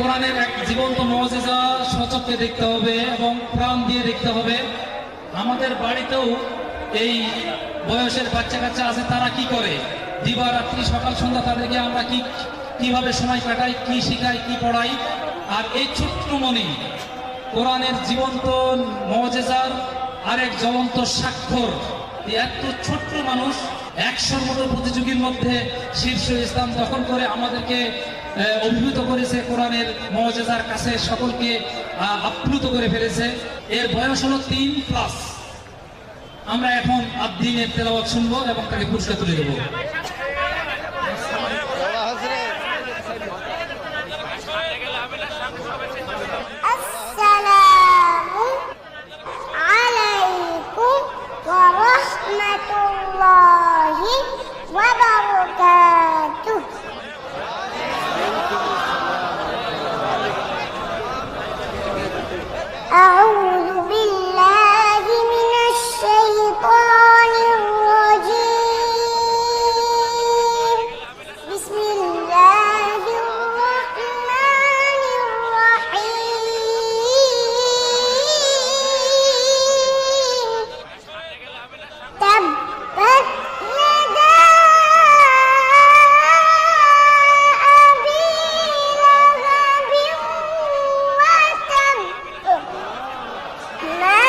কোরআনের এক জীবন্ত মুজিজা সচক্ষে দেখতে হবে এবং প্রাণ দিয়ে দেখতে হবে। আমাদের বাড়িতেও এই বয়সের বাচ্চা কাচ্চা আছে, তারা কি করে দিবারাত্রি সকাল সন্ধ্যা তাদেরকে আমরা কিভাবে সময় কাটাই, কি শিখাই, কি পড়াই। আর এই ছোট্ট মনি কোরআনের জীবন্ত মুজিজার আরেক জ্বলন্ত স্বাক্ষর। এত ছোট্ট মানুষ 100-র মতো প্রতিযোগীর মধ্যে শীর্ষ স্থান দখল করে আমাদেরকে অভিভূত করেছে, কোরআনের মুজিজার কাছে সকলকে আপ্লুত করে ফেলেছে। এর বয়স হলো 3+। আমরা এখন আদ-দ্বীনের তেলাওয়াত শুনবো এবং তাকে পুরস্কার তুলে দেবো। আসসালামু আলাইকুম ওয়া রাহমাতুল্লাহি ওয়া বারাকাতুহু। أعوذ بالله من الشيطان الرجيم. بسم الله الرحمن الرحيم. تبت يدا أبي لهب وتب. ما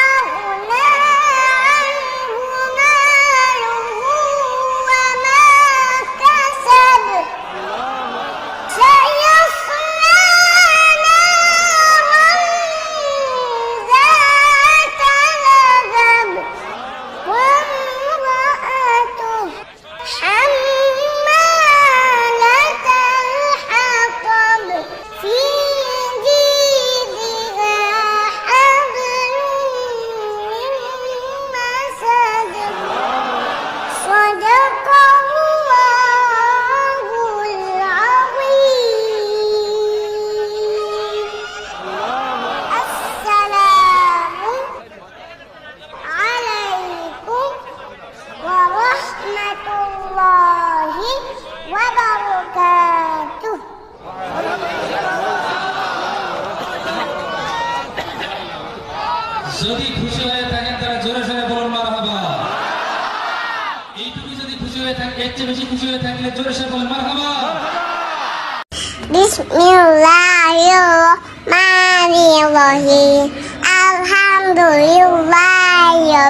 أغنى عنه ماله وما كسب. سيصلى نارا ذات لهب وامرأته حمالة الحطب في جيدها حبل من مسد. صدق الله العظيم. السلام عليكم ورحمة الله وبركاته. যদি খুশি হয়ে থাকেন তারা জোরে সোরে বলুন মারহাবা। এইটুকু যদি খুশি হয়ে থাকে, এর চেয়ে বেশি খুশি হয়ে থাকলে জোরে সোরে বলুন মারহাবা। Bismillahirrahmanirrahim. Alhamdulillah